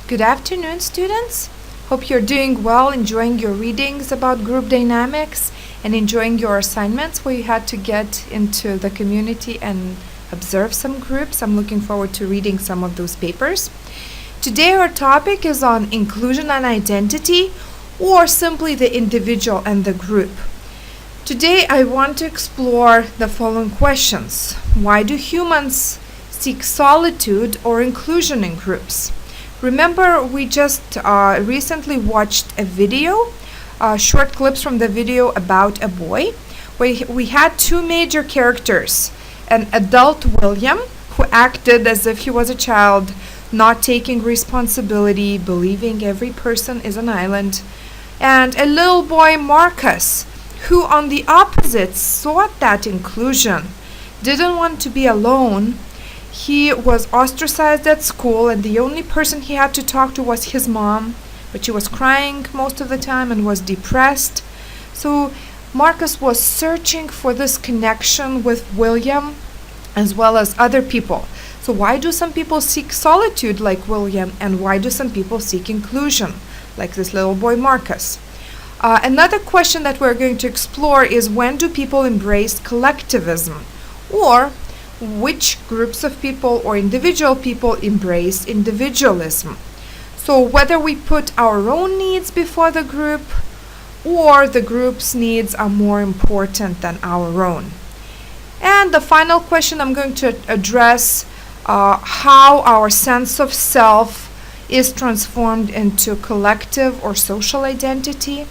Good afternoon, students. Hope you're doing well, enjoying your readings about group dynamics and enjoying your assignments where you had to get into the community and observe some groups. I'm looking forward to reading some of those papers. Today our topic is on inclusion and identity, or simply the individual and the group. Today I want to explore the following questions. Why do humans seek solitude or inclusion in groups? Remember, we just recently watched a video, short clips from the video about a boy, where we had two major characters. An adult William, who acted as if he was a child, not taking responsibility, believing every person is an island, and a little boy Marcus, who on the opposite sought that inclusion, didn't want to be alone. He was ostracized at school, and the only person he had to talk to was his mom, but she was crying most of the time and was depressed. So Marcus was searching for this connection with William as well as other people. So why do some people seek solitude like William, and why do some people seek inclusion like this little boy Marcus? Another question that we're going to explore is, when do people embrace collectivism? Or which groups of people or individual people embrace individualism? So whether we put our own needs before the group, or the group's needs are more important than our own. And the final question, I'm going to address how our sense of self is transformed into collective or social identity,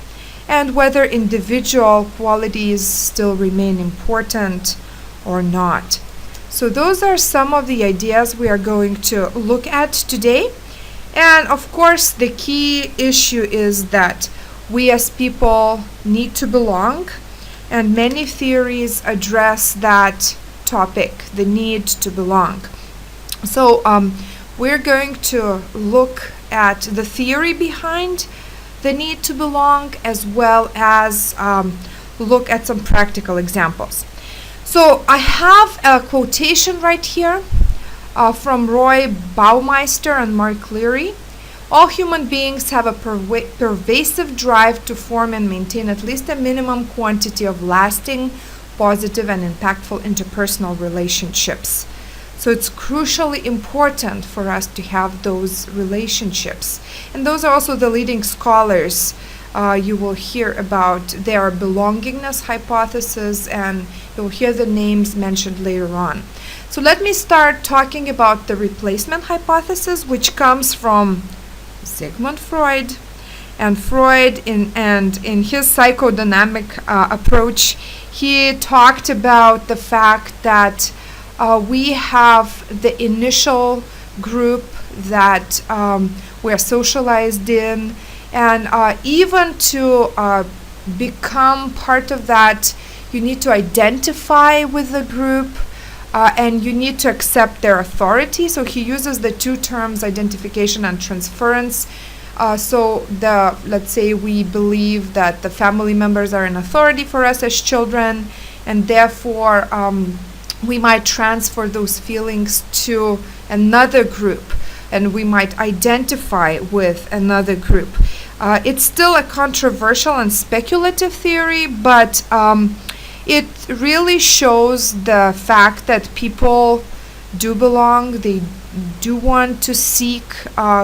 and whether individual qualities still remain important or not. So those are some of the ideas we are going to look at today. And of course, the key issue is that we as people need to belong, and many theories address that topic, the need to belong. So we're going to look at the theory behind the need to belong, as well as look at some practical examples. So I have a quotation right here from Roy Baumeister and Mark Leary. All human beings have a pervasive drive to form and maintain at least a minimum quantity of lasting, positive, and impactful interpersonal relationships. So it's crucially important for us to have those relationships. And those are also the leading scholars you will hear about their belongingness hypothesis, and you'll hear the names mentioned later on. So let me start talking about the replacement hypothesis, which comes from Sigmund Freud. And Freud, in his psychodynamic approach, he talked about the fact that we have the initial group that we're socialized in, and even to become part of that, you need to identify with the group, and you need to accept their authority. So he uses the two terms, identification and transference. So let's say we believe that the family members are an authority for us as children, and therefore we might transfer those feelings to another group, and we might identify with another group. It's still a controversial and speculative theory, but it really shows the fact that people do belong, they do want to seek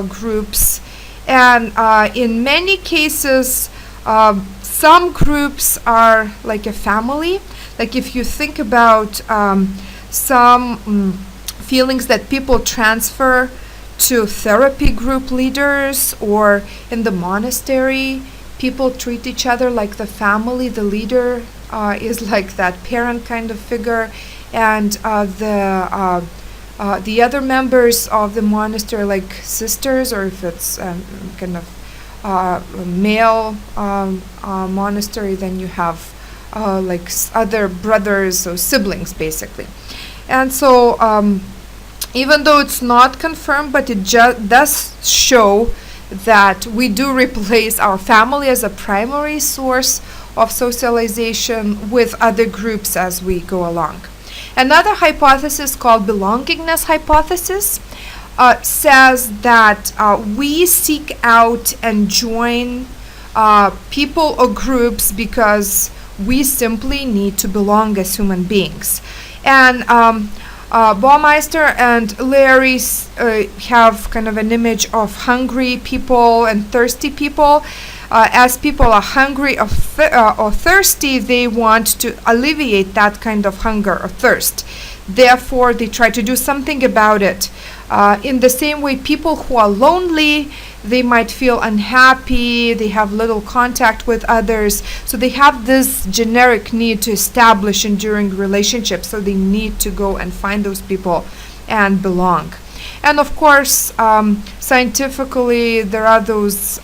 groups, and in many cases, some groups are like a family. Like if you think about some feelings that people transfer to therapy group leaders, or in the monastery, people treat each other like the family. The leader is like that parent kind of figure, and the other members of the monastery like sisters, or if it's kind of male monastery, then you have like other brothers or siblings basically. And so even though it's not confirmed, but it does show that we do replace our family as a primary source of socialization with other groups as we go along. Another hypothesis called belongingness hypothesis says that we seek out and join people or groups because we simply need to belong as human beings. And Baumeister and Larry have kind of an image of hungry people and thirsty people. As people are hungry or thirsty, they want to alleviate that kind of hunger or thirst. Therefore, they try to do something about it. In the same way, people who are lonely, they might feel unhappy, they have little contact with others, so they have this generic need to establish enduring relationships, so they need to go and find those people and belong. And of course, scientifically, there are those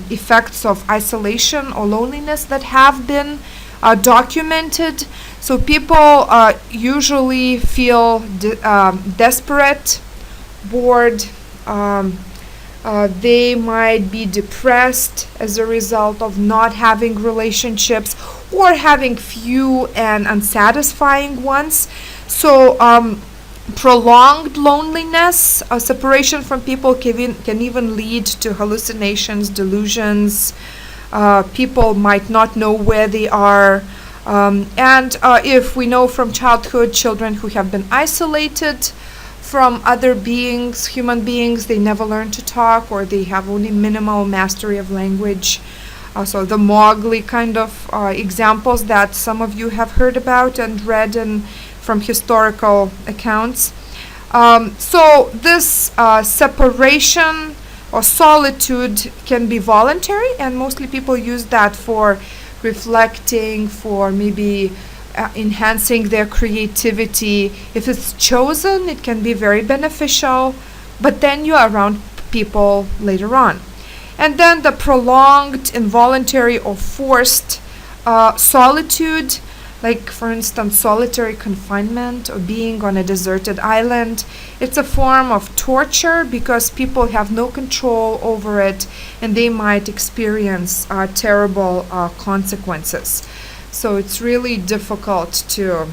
effects of isolation or loneliness that have been documented. So people usually feel desperate, bored. They might be depressed as a result of not having relationships or having few and unsatisfying ones. So prolonged loneliness, separation from people can even lead to hallucinations, delusions. People might not know where they are. And if we know from childhood, children who have been isolated from other beings, human beings, they never learn to talk, or they have only minimal mastery of language. So the Mowgli kind of examples that some of you have heard about and read from historical accounts. So this separation or solitude can be voluntary, and mostly people use that for reflecting, for maybe enhancing their creativity. If it's chosen, it can be very beneficial, but then you're around people later on. And then the prolonged, involuntary, or forced solitude, like for instance solitary confinement or being on a deserted island. It's a form of torture because people have no control over it, and they might experience terrible consequences. So it's really difficult to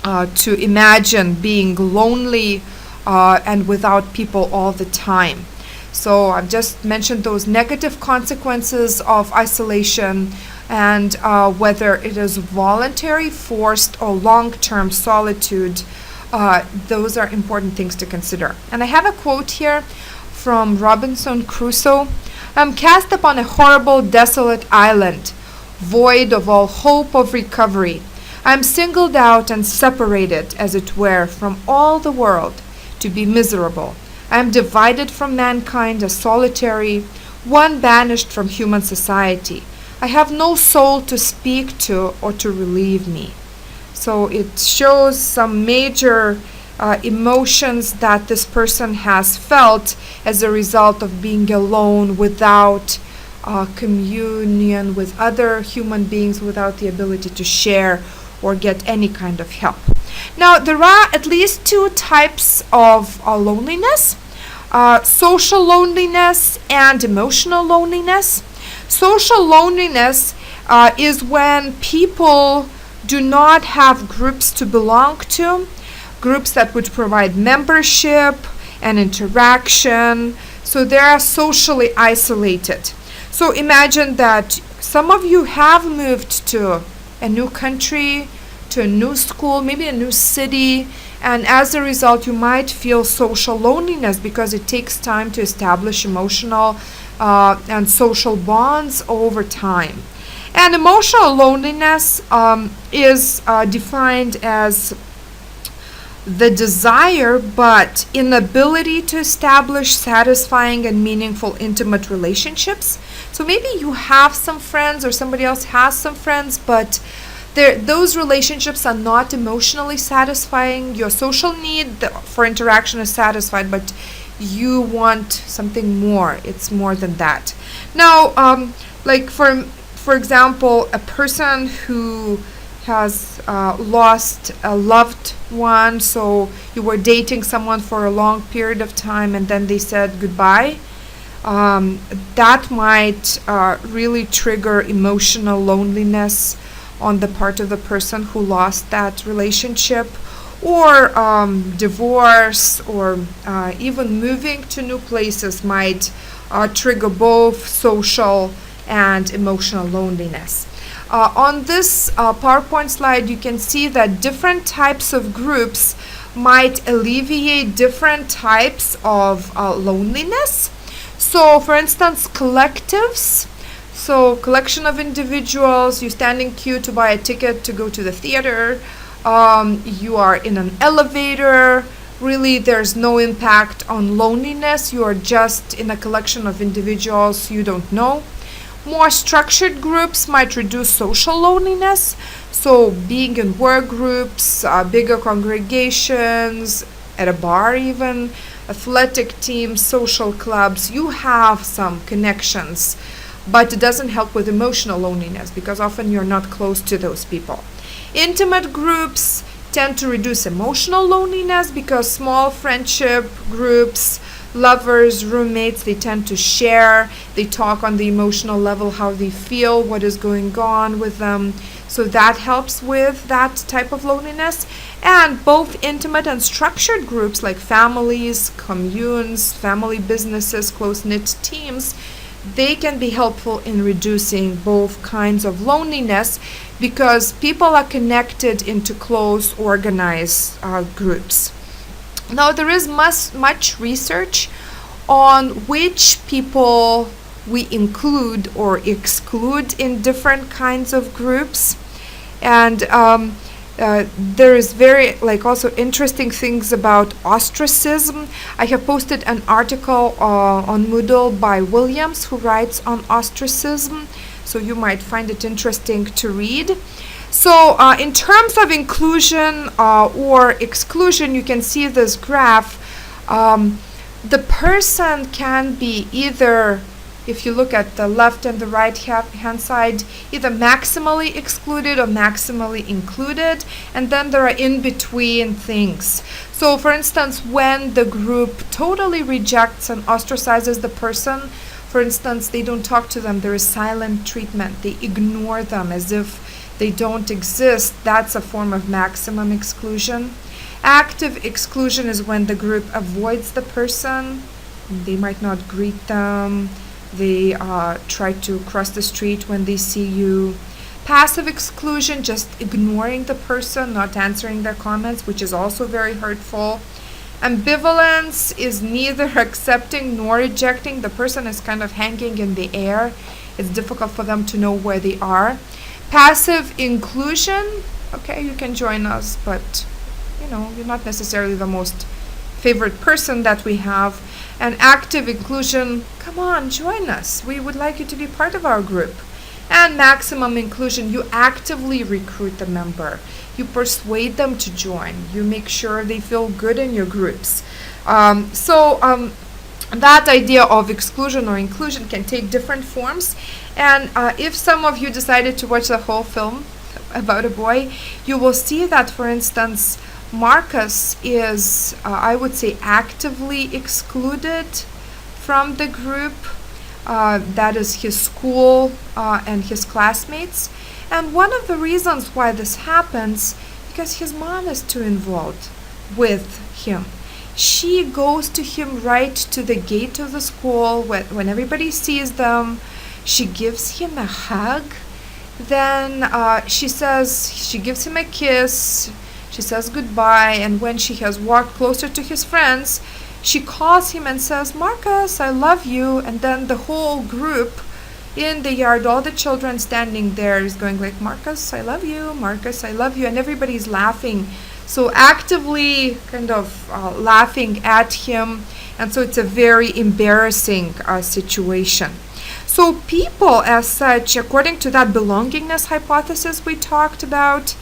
imagine being lonely and without people all the time. So I've just mentioned those negative consequences of isolation, and whether it is voluntary, forced, or long-term solitude, those are important things to consider. And I have a quote here from Robinson Crusoe. "I'm cast upon a horrible, desolate island, void of all hope of recovery. I am singled out and separated, as it were, from all the world, to be miserable. I am divided from mankind, a solitary, one banished from human society. I have no soul to speak to or to relieve me." So it shows some major emotions that this person has felt as a result of being alone, without communion with other human beings, without the ability to share or get any kind of help. Now, there are at least two types of loneliness: social loneliness and emotional loneliness. Social loneliness is when people do not have groups to belong to, groups that would provide membership and interaction, so they are socially isolated. So imagine that some of you have moved to a new country, to a new school, maybe a new city, and as a result you might feel social loneliness because it takes time to establish emotional and social bonds over time. And emotional loneliness is defined as the desire but inability to establish satisfying and meaningful intimate relationships. So maybe you have some friends or somebody else has some friends, but those relationships are not emotionally satisfying. Your social need for interaction is satisfied, but you want something more. It's more than that. Now, like for example, a person who has lost a loved one, so you were dating someone for a long period of time and then they said goodbye, that might really trigger emotional loneliness on the part of the person who lost that relationship. or divorce, or even moving to new places might trigger both social and emotional loneliness. On this PowerPoint slide, you can see that different types of groups might alleviate different types of loneliness. So, for instance, collectives. So, collection of individuals, you stand in queue to buy a ticket to go to the theater, you are in an elevator. Really, there's no impact on loneliness. You are just in a collection of individuals you don't know. More structured groups might reduce social loneliness. So, being in work groups, bigger congregations, at a bar even, athletic teams, social clubs, you have some connections, but it doesn't help with emotional loneliness because often you're not close to those people. Intimate groups tend to reduce emotional loneliness because small friendship groups, lovers, roommates, they tend to share, they talk on the emotional level, how they feel, what is going on with them. So that helps with that type of loneliness. And both intimate and structured groups like families, communes, family businesses, close-knit teams, they can be helpful in reducing both kinds of loneliness because people are connected into close, organized groups. Now, there is much research on which people we include or exclude in different kinds of groups. And there is very also interesting things about ostracism. I have posted an article on Moodle by Williams who writes on ostracism, so you might find it interesting to read. So in terms of inclusion or exclusion, you can see this graph. The person can be either, if you look at the left and the right hand side, either maximally excluded or maximally included, and then there are in-between things. So for instance, when the group totally rejects and ostracizes the person, for instance, they don't talk to them, there is silent treatment, they ignore them as if they don't exist, that's a form of maximum exclusion. Active exclusion is when the group avoids the person, they might not greet them, they try to cross the street when they see you. Passive exclusion, just ignoring the person, not answering their comments, which is also very hurtful. Ambivalence is neither accepting nor rejecting. The person is kind of hanging in the air. It's difficult for them to know where they are. Passive inclusion, okay, you can join us, but you're not necessarily the most favorite person that we have. And active inclusion, come on, join us. We would like you to be part of our group. And maximum inclusion, you actively recruit the member. You persuade them to join. You make sure they feel good in your groups. That idea of exclusion or inclusion can take different forms. And if some of you decided to watch the whole film about a boy, you will see that, for instance, Marcus is, I would say, actively excluded from the group. That is his school and his classmates. And one of the reasons why this happens, because his mom is too involved with him. She goes to him right to the gate of the school when everybody sees them. She gives him a hug. Then she gives him a kiss. She says goodbye. And when she has walked closer to his friends, she calls him and says, "Marcus, I love you." And then the whole group in the yard, all the children standing there is going like, "Marcus, I love you. Marcus, I love you." And everybody's laughing. So actively kind of laughing at him. And so it's a very embarrassing situation. So people as such, according to that belongingness hypothesis we talked about,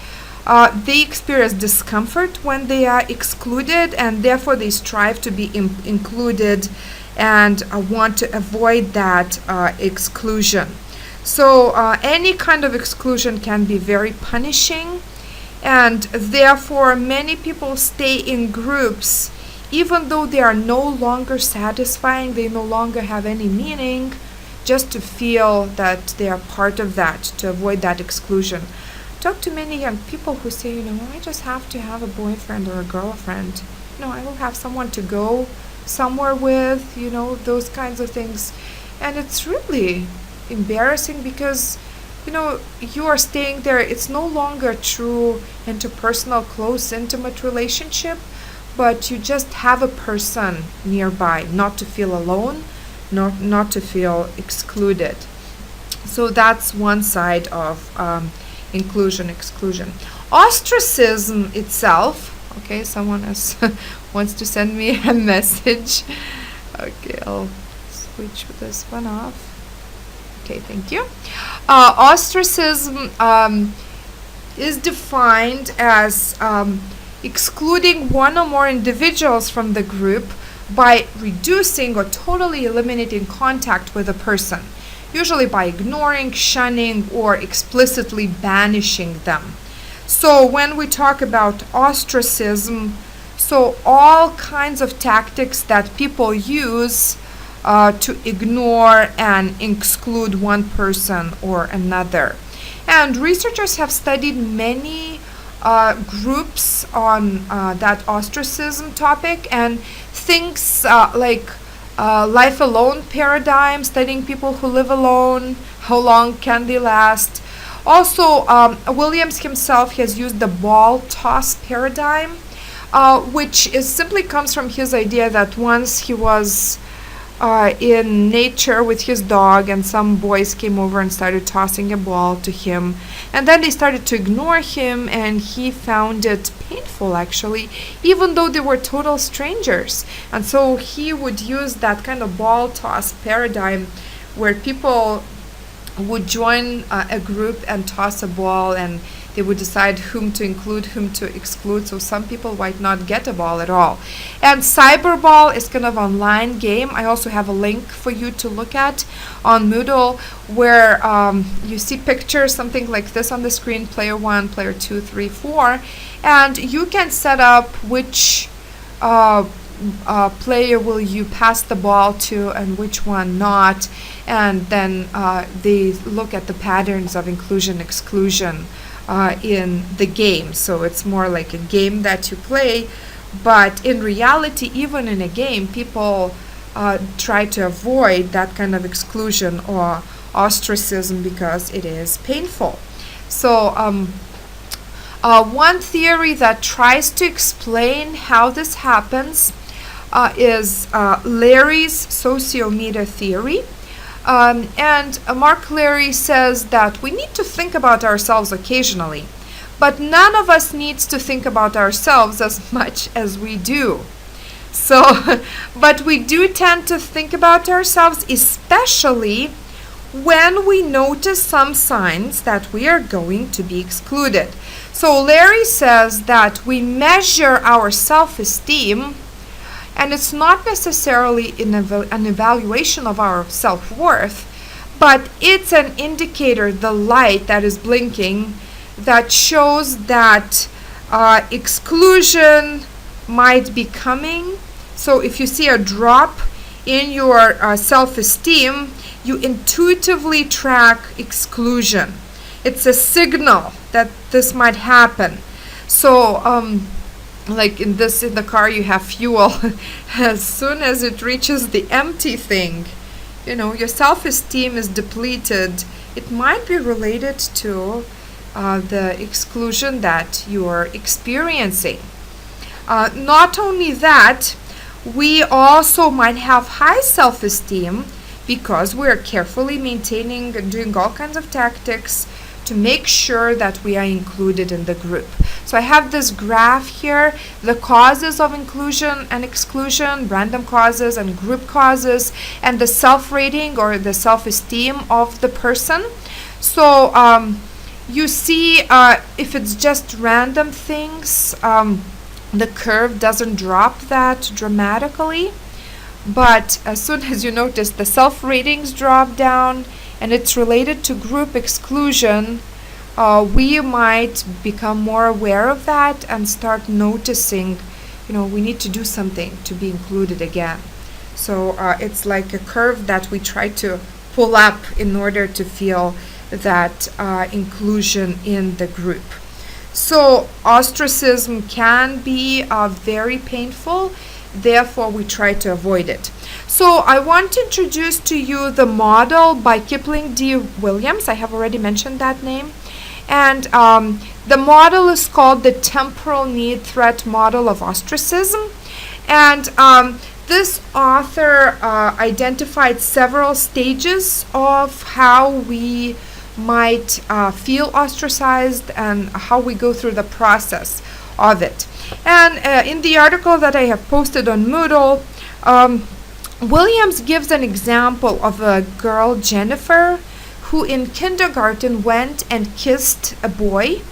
they experience discomfort when they are excluded, and therefore they strive to be included and want to avoid that exclusion. So any kind of exclusion can be very punishing, and therefore many people stay in groups even though they are no longer satisfying, they no longer have any meaning, just to feel that they are part of that, to avoid that exclusion. talk to many young people who say, I just have to have a boyfriend or a girlfriend. I will have someone to go somewhere with, those kinds of things. And it's really embarrassing because, you are staying there. It's no longer a true interpersonal, close, intimate relationship, but you just have a person nearby, not to feel alone, not to feel excluded. So that's one side of inclusion, exclusion. Ostracism itself, okay, someone else wants to send me a message. Okay, I'll switch this one off. Okay, thank you. Ostracism is defined as excluding one or more individuals from the group by reducing or totally eliminating contact with a person, usually by ignoring, shunning, or explicitly banishing them. So when we talk about ostracism, so all kinds of tactics that people use to ignore and exclude one person or another. And researchers have studied many groups on that ostracism topic, and things like life alone paradigm, studying people who live alone, how long can they last. Also, Williams himself has used the ball toss paradigm, which simply comes from his idea that once he was in nature with his dog, and some boys came over and started tossing a ball to him, and then they started to ignore him, and he found it painful, actually, even though they were total strangers. And so he would use that kind of ball toss paradigm where people would join a group and toss a ball, and they would decide whom to include, whom to exclude. So some people might not get a ball at all. And Cyberball is kind of an online game. I also have a link for you to look at on Moodle, where you see pictures, something like this on the screen, player 1, player 2, 3, 4, and you can set up which player will you pass the ball to and which one not, and then they look at the patterns of inclusion, exclusion in the game. So it's more like a game that you play, but in reality, even in a game, people try to avoid that kind of exclusion or ostracism because it is painful. So one theory that tries to explain how this happens is Larry's sociometer theory. And Mark Larry says that we need to think about ourselves occasionally, but none of us needs to think about ourselves as much as we do. So, but we do tend to think about ourselves, especially when we notice some signs that we are going to be excluded. So Larry says that we measure our self-esteem, and it's not necessarily an evaluation of our self-worth, but it's an indicator, the light that is blinking, that shows that exclusion might be coming. So if you see a drop in your self-esteem, you intuitively track exclusion. It's a signal that this might happen. So like in the car you have fuel. As soon as it reaches the empty thing, your self-esteem is depleted. It might be related to the exclusion that you are experiencing. Not only that, we also might have high self-esteem because we're carefully maintaining and doing all kinds of tactics to make sure that we are included in the group. So I have this graph here, the causes of inclusion and exclusion, random causes and group causes, and the self-rating or the self-esteem of the person. So you see if it's just random things, the curve doesn't drop that dramatically. But as soon as you notice the self-ratings drop down and it's related to group exclusion, we might become more aware of that and start noticing, we need to do something to be included again. So it's like a curve that we try to pull up in order to feel that inclusion in the group. So ostracism can be very painful, therefore we try to avoid it. So I want to introduce to you the model by Kipling D. Williams. I have already mentioned that name. And the model is called the temporal need threat model of ostracism. And this author identified several stages of how we might feel ostracized and how we go through the process of it. And in the article that I have posted on Moodle, Williams gives an example of a girl, Jennifer, who in kindergarten went and kissed a boy.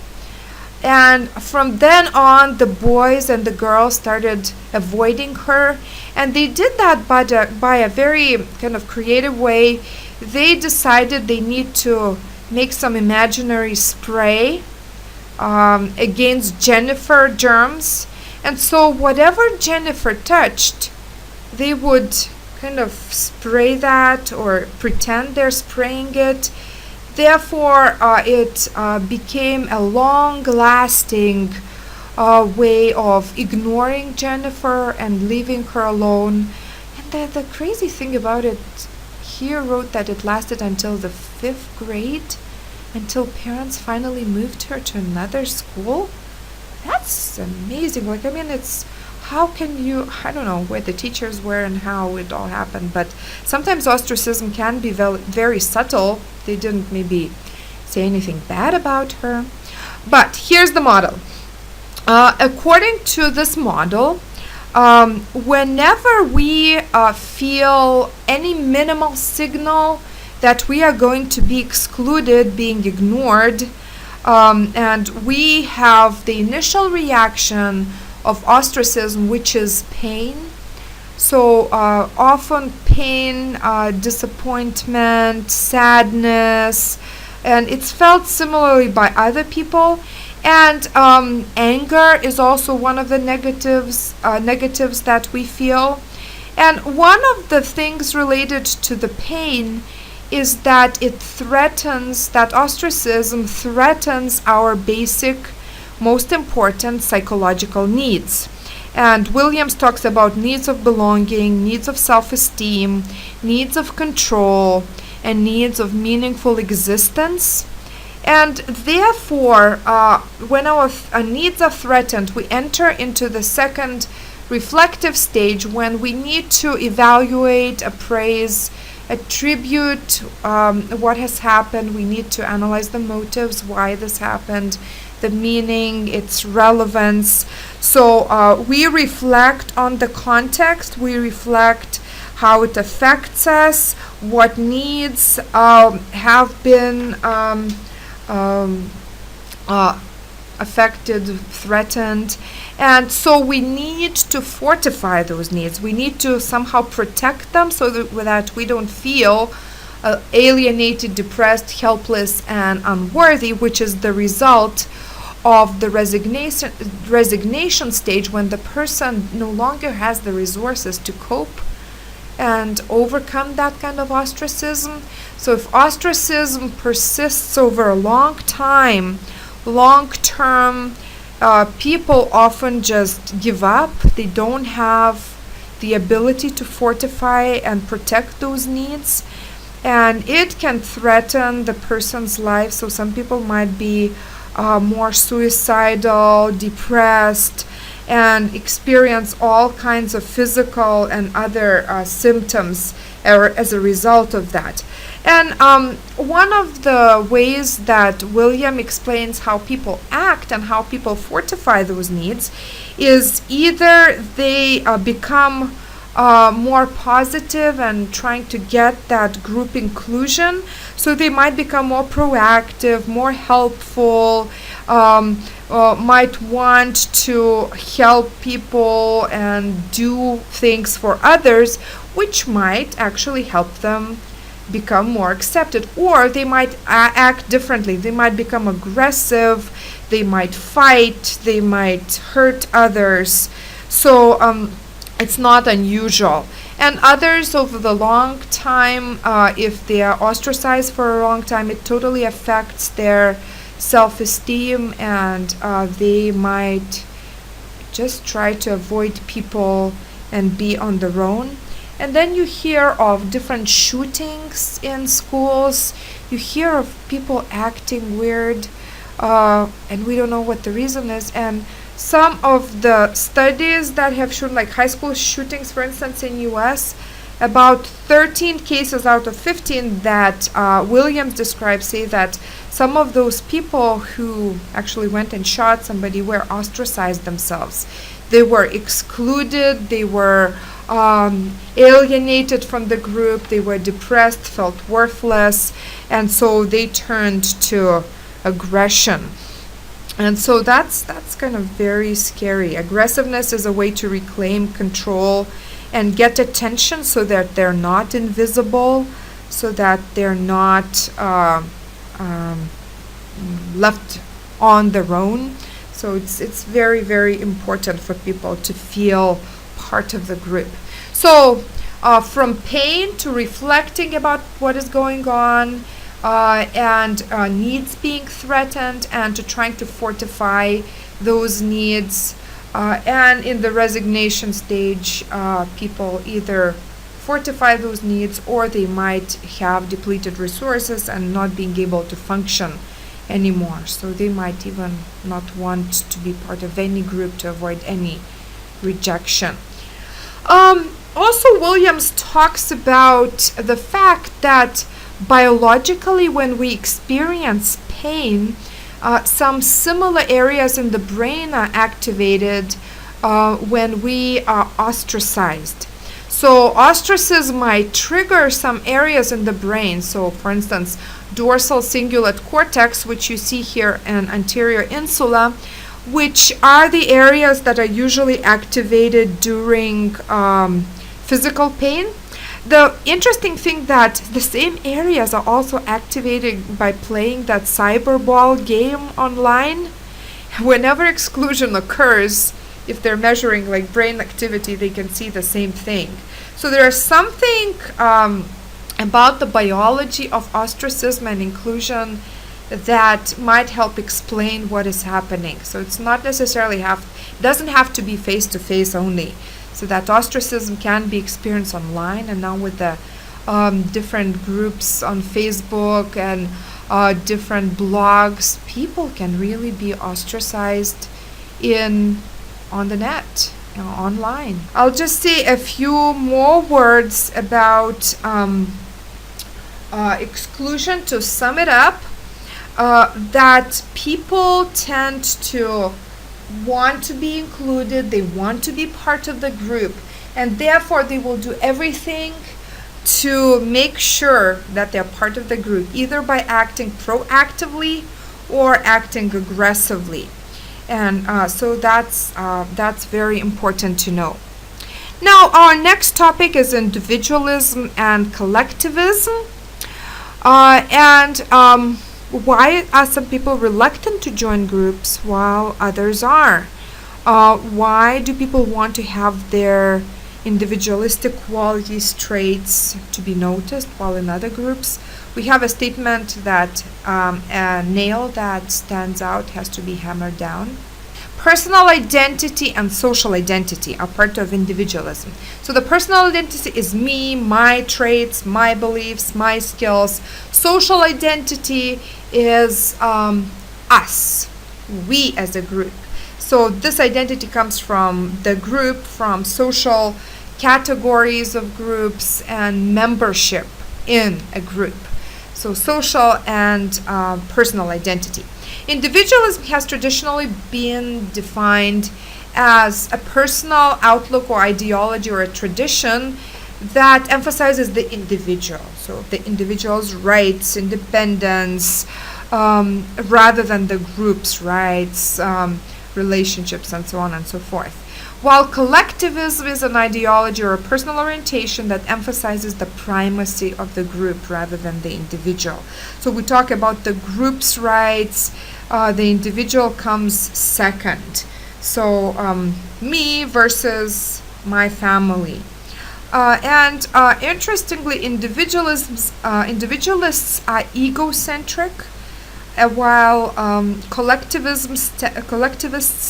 And from then on, the boys and the girls started avoiding her. And they did that by a very kind of creative way. They decided they need to make some imaginary spray against Jennifer germs. And so whatever Jennifer touched, they would kind of spray that or pretend they're spraying it. Therefore, it became a long-lasting way of ignoring Jennifer and leaving her alone. And the crazy thing about it, here wrote that it lasted until the 5th grade, until parents finally moved her to another school. That's amazing. Like, I mean, it's, how can you, I don't know where the teachers were and how it all happened, but sometimes ostracism can be very subtle. They didn't maybe say anything bad about her. But here's the model. According to this model, whenever we feel any minimal signal that we are going to be excluded, being ignored, and we have the initial reaction of ostracism, which is pain. So often pain, disappointment, sadness, and it's felt similarly by other people. And anger is also one of the negatives that we feel. And one of the things related to the pain is that that ostracism threatens our basic, most important psychological needs. And Williams talks about needs of belonging, needs of self-esteem, needs of control, and needs of meaningful existence. And therefore, when our needs are threatened, we enter into the second reflective stage when we need to evaluate, appraise, attribute what has happened. We need to analyze the motives, why this happened, the meaning, its relevance. So we reflect on the context, we reflect how it affects us, what needs have been affected, threatened, and so we need to fortify those needs. We need to somehow protect them so that we don't feel alienated, depressed, helpless, and unworthy, which is the result of the resignation stage, when the person no longer has the resources to cope and overcome that kind of ostracism. So if ostracism persists over a long time, long-term, people often just give up. They don't have the ability to fortify and protect those needs, and it can threaten the person's life. So some people might be more suicidal, depressed, and experience all kinds of physical and other symptoms as a result of that. And one of the ways that William explains how people act and how people fortify those needs is either they become more positive and trying to get that group inclusion, so they might become more proactive, more helpful, might want to help people and do things for others, which might actually help them become more accepted. Or they might act differently. They might become aggressive, they might fight, they might hurt others. So it's not unusual. And others over the long time, if they are ostracized for a long time, it totally affects their self-esteem, and they might just try to avoid people and be on their own. And then you hear of different shootings in schools. You hear of people acting weird, and we don't know what the reason is. And some of the studies that have shown, like high school shootings, for instance, in U.S., about 13 cases out of 15 that Williams describes say that some of those people who actually went and shot somebody were ostracized themselves. They were excluded, they were alienated from the group, they were depressed, felt worthless, and so they turned to aggression. And so that's kind of very scary. Aggressiveness is a way to reclaim control and get attention so that they're not invisible, so that they're not left on their own. So it's very, very important for people to feel part of the group. So from pain to reflecting about what is going on, and needs being threatened, and to trying to fortify those needs. And in the resignation stage, people either fortify those needs, or they might have depleted resources and not being able to function anymore. So they might even not want to be part of any group to avoid any rejection. Also, Williams talks about the fact that biologically, when we experience pain, some similar areas in the brain are activated when we are ostracized. So ostracism might trigger some areas in the brain. So for instance, dorsal cingulate cortex, which you see here, and anterior insula, which are the areas that are usually activated during physical pain. The interesting thing that the same areas are also activated by playing that cyberball game online. Whenever exclusion occurs, if they're measuring like brain activity, they can see the same thing. So there's something about the biology of ostracism and inclusion that might help explain what is happening. So it's not necessarily doesn't have to be face-to-face only. So that ostracism can be experienced online, and now with the different groups on Facebook and different blogs, people can really be ostracized on the net, online. I'll just say a few more words about exclusion to sum it up. That people tend to want to be included, they want to be part of the group, and therefore they will do everything to make sure that they're part of the group, either by acting proactively or acting aggressively. And so that's very important to know. Now, our next topic is individualism and collectivism. Why are some people reluctant to join groups while others are? Why do people want to have their individualistic qualities, traits to be noticed while in other groups? We have a statement that a nail that stands out has to be hammered down. Personal identity and social identity are part of individualism. So the personal identity is me, my traits, my beliefs, my skills. Social identity is us, we as a group. So this identity comes from the group, from social categories of groups and membership in a group. So social and personal identity. Individualism has traditionally been defined as a personal outlook or ideology or a tradition that emphasizes the individual. So the individual's rights, independence, rather than the group's rights, relationships, and so on and so forth. While collectivism is an ideology or a personal orientation that emphasizes the primacy of the group rather than the individual. So we talk about the group's rights, the individual comes second. So me versus my family. And interestingly, individualists are egocentric, while collectivists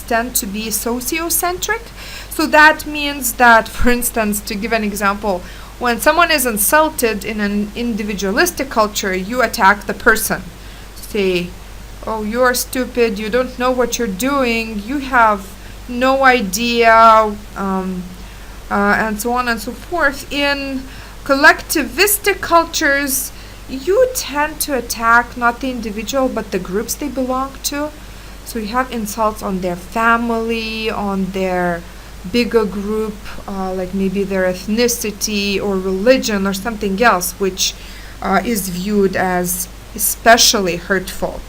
tend to be sociocentric. So that means that, for instance, to give an example, when someone is insulted in an individualistic culture, you attack the person. Say, oh, you're stupid, you don't know what you're doing, you have no idea, and so on and so forth. In collectivistic cultures, you tend to attack not the individual but the groups they belong to. So you have insults on their family, on their bigger group, like maybe their ethnicity or religion or something else, which is viewed as especially hurtful.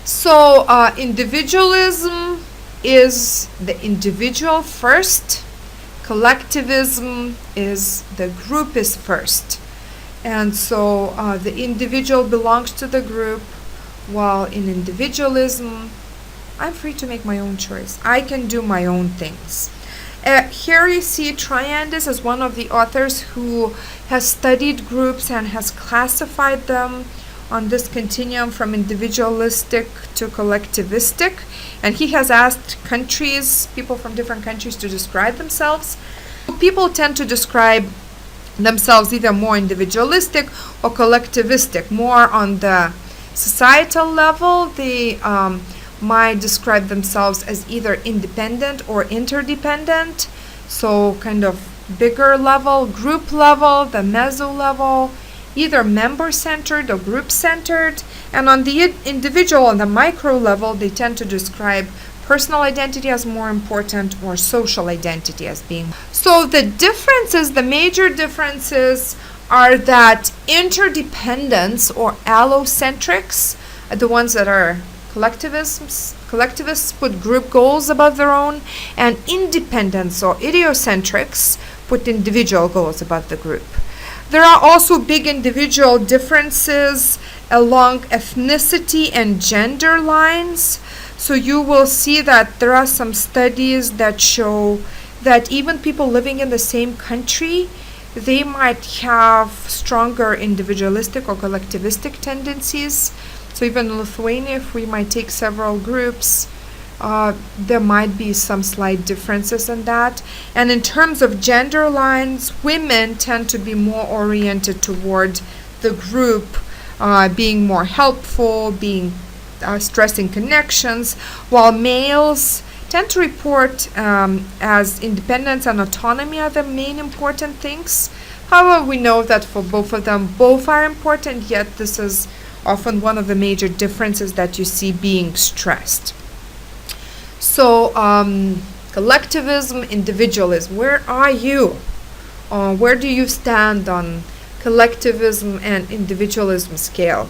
So individualism is the individual first, collectivism is the group is first. And so the individual belongs to the group, while in individualism, I'm free to make my own choice. I can do my own things. Here you see Triandis as one of the authors who has studied groups and has classified them on this continuum from individualistic to collectivistic. And he has asked people from different countries to describe themselves. People tend to describe themselves either more individualistic or collectivistic. More on the societal level, they might describe themselves as either independent or interdependent. So kind of bigger level, group level, the meso level, either member-centered or group-centered. And on the individual and the micro level, they tend to describe personal identity as more important or social identity as being. So the differences, the major differences are that interdependence or allocentrics are the ones that are collectivists put group goals above their own, and independence or idiocentrics put individual goals above the group. There are also big individual differences along ethnicity and gender lines. So you will see that there are some studies that show that even people living in the same country, they might have stronger individualistic or collectivistic tendencies. So even in Lithuania, if we might take several groups, there might be some slight differences in that. And in terms of gender lines, women tend to be more oriented toward the group, being more helpful, being stressing connections, while males tend to report as independence and autonomy are the main important things. However, we know that for both of them, both are important, yet this is often one of the major differences that you see being stressed. So, collectivism, individualism, where are you? Where do you stand on collectivism and individualism scale?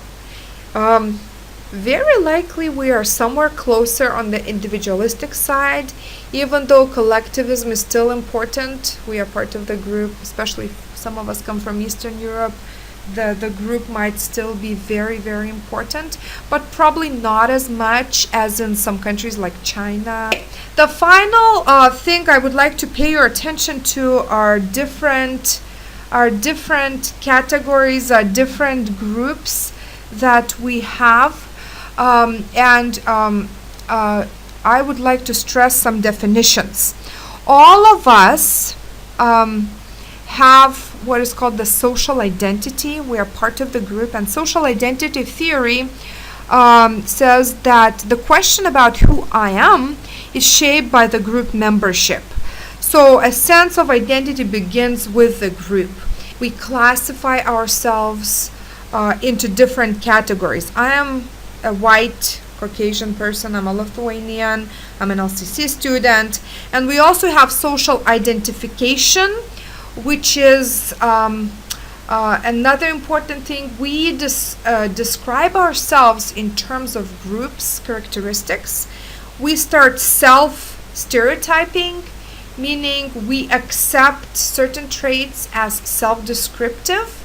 Very likely we are somewhere closer on the individualistic side, even though collectivism is still important. We are part of the group, especially if some of us come from Eastern Europe. The group might still be very, very important, but probably not as much as in some countries like China. The final thing I would like to pay your attention to are different categories, different groups that we have. I would like to stress some definitions. All of us have what is called the social identity. We are part of the group, and social identity theory says that the question about who I am is shaped by the group membership. So a sense of identity begins with the group. We classify ourselves into different categories. I am a white Caucasian person, I'm a Lithuanian, I'm an LCC student, and we also have social identification, which is another important thing. We describe ourselves in terms of groups characteristics. We start self-stereotyping, meaning we accept certain traits as self-descriptive,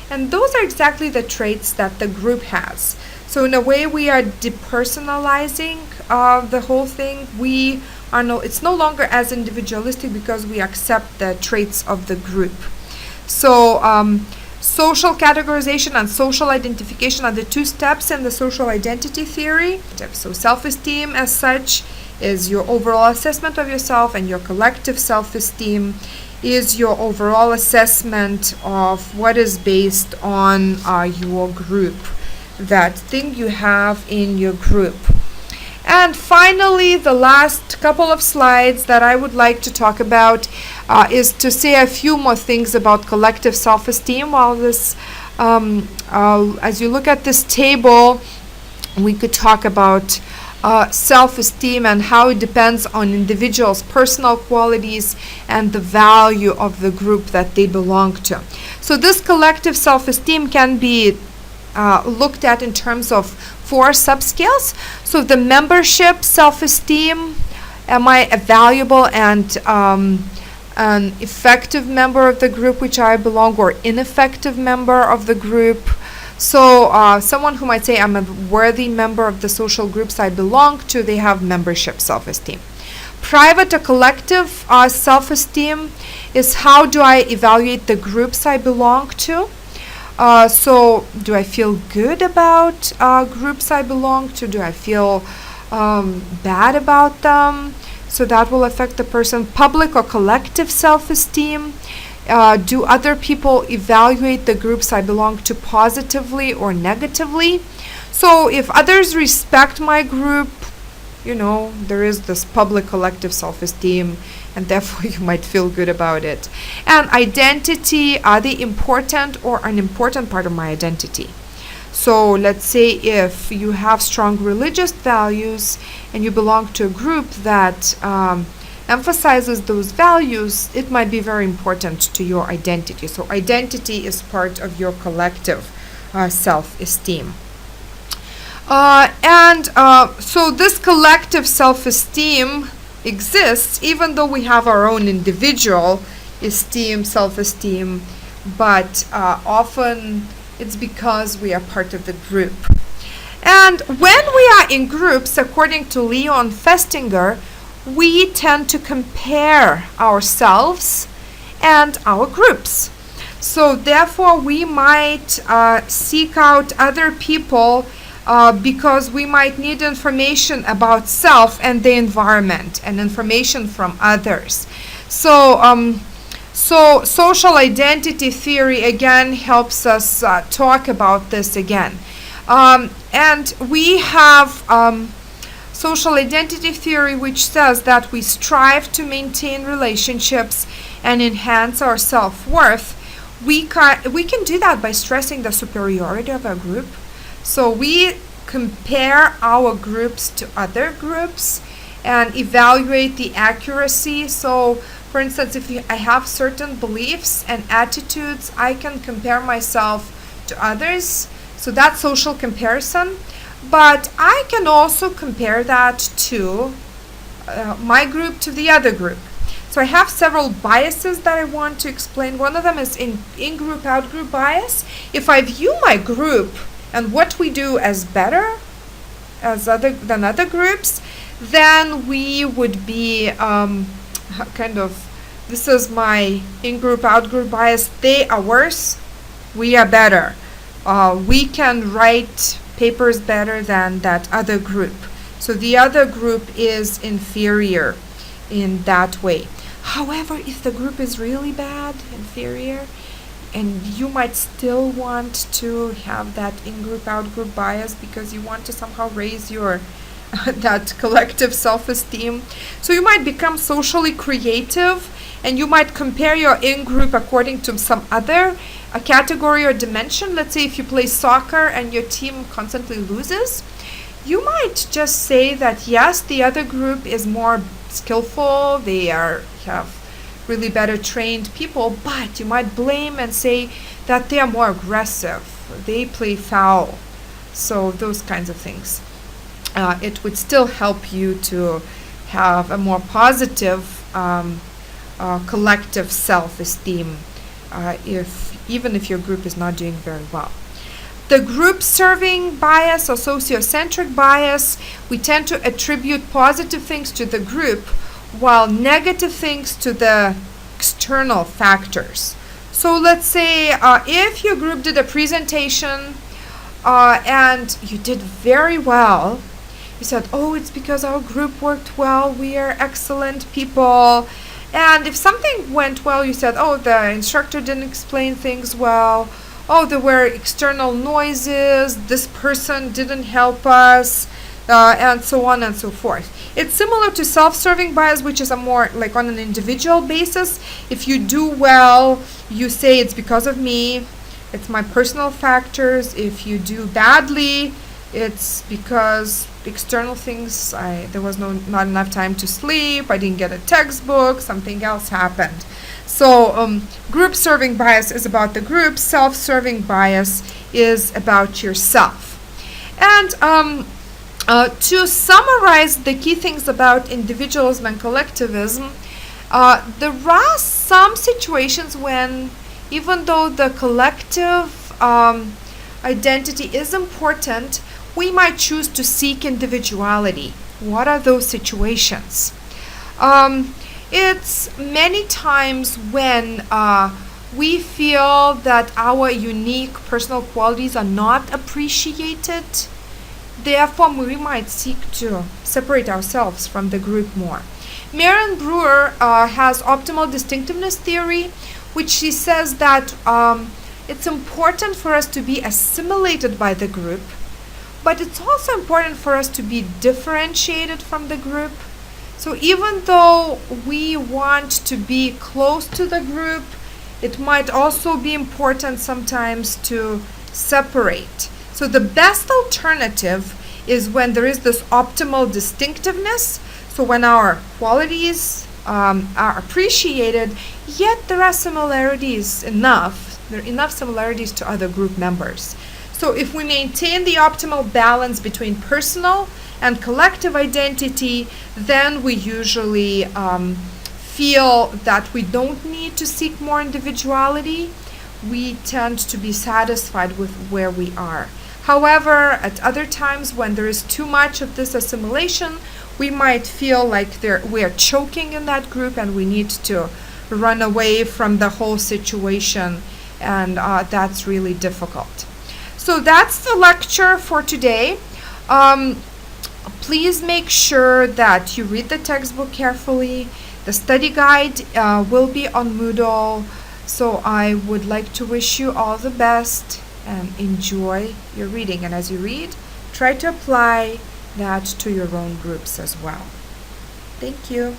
and those are exactly the traits that the group has. So in a way, we are depersonalizing the whole thing, it's no longer as individualistic because we accept the traits of the group. So social categorization and social identification are the two steps in the social identity theory. So self-esteem as such is your overall assessment of yourself, and your collective self-esteem is your overall assessment of what is based on your group, that thing you have in your group. And finally, the last couple of slides that I would like to talk about is to say a few more things about collective self-esteem. While this, as you look at this table, we could talk about self-esteem and how it depends on individuals' personal qualities and the value of the group that they belong to. So this collective self-esteem can be looked at in terms of 4 subscales. So the membership self-esteem, am I a valuable and an effective member of the group which I belong, or ineffective member of the group? So someone who might say I'm a worthy member of the social groups I belong to, they have membership self-esteem. Private or collective self-esteem is how do I evaluate the groups I belong to? So do I feel good about groups I belong to? Do I feel bad about them? So that will affect the person. Public or collective self-esteem. Do other people evaluate the groups I belong to positively or negatively? So if others respect my group, there is this public collective self-esteem, and therefore you might feel good about it. And identity, are they important or an important part of my identity? So let's say if you have strong religious values and you belong to a group that emphasizes those values, it might be very important to your identity. So identity is part of your collective self-esteem. So this collective self-esteem exists even though we have our own individual esteem, self-esteem, but often it's because we are part of the group. And when we are in groups, according to Leon Festinger, we tend to compare ourselves and our groups. So therefore we might seek out other people because we might need information about self and the environment and information from others. So social identity theory again helps us talk about this again. And we have social identity theory, which says that we strive to maintain relationships and enhance our self-worth. We can do that by stressing the superiority of a group. So we compare our groups to other groups and evaluate the accuracy. So for instance, if I have certain beliefs and attitudes, I can compare myself to others. So that's social comparison. But I can also compare that to my group to the other group. So I have several biases that I want to explain. One of them is in-group, out-group bias. If I view my group and what we do as better than other groups, then we would be this is my in-group, out-group bias. They are worse, we are better. We can write papers better than that other group. So the other group is inferior in that way. However, if the group is really bad, inferior, and you might still want to have that in-group, out-group bias because you want to somehow raise your that collective self-esteem. So you might become socially creative, and you might compare your in-group according to some other category or dimension. Let's say if you play soccer and your team constantly loses, you might just say that yes, the other group is more skillful, they have really better trained people, but you might blame and say that they are more aggressive, they play foul. So those kinds of things. It would still help you to have a more positive collective self-esteem even if your group is not doing very well. The group serving bias or sociocentric bias, we tend to attribute positive things to the group while negative things to the external factors. So let's say if your group did a presentation and you did very well, you said, oh, it's because our group worked well, we are excellent people. And if something went well, you said, oh, the instructor didn't explain things well, oh, there were external noises, this person didn't help us, and so on and so forth. It's similar to self-serving bias, which is a more like on an individual basis. If you do well, you say it's because of me, it's my personal factors. If you do badly, it's because external things, there was not enough time to sleep, I didn't get a textbook, something else happened. So group serving bias is about the group, self-serving bias is about yourself. And to summarize the key things about individualism and collectivism, there are some situations when, even though the collective identity is important, we might choose to seek individuality. What are those situations? It's many times when we feel that our unique personal qualities are not appreciated. Therefore, we might seek to separate ourselves from the group more. Marion Brewer has optimal distinctiveness theory, which she says that it's important for us to be assimilated by the group, but it's also important for us to be differentiated from the group. So even though we want to be close to the group, it might also be important sometimes to separate. So the best alternative is when there is this optimal distinctiveness, so when our qualities are appreciated, yet there are similarities enough, there are enough similarities to other group members. So if we maintain the optimal balance between personal and collective identity, then we usually feel that we don't need to seek more individuality. We tend to be satisfied with where we are. However, at other times when there is too much of this assimilation, we might feel like we are choking in that group and we need to run away from the whole situation, and that's really difficult. So that's the lecture for today. Please make sure that you read the textbook carefully. The study guide will be on Moodle. So I would like to wish you all the best and enjoy your reading. And as you read, try to apply that to your own groups as well. Thank you.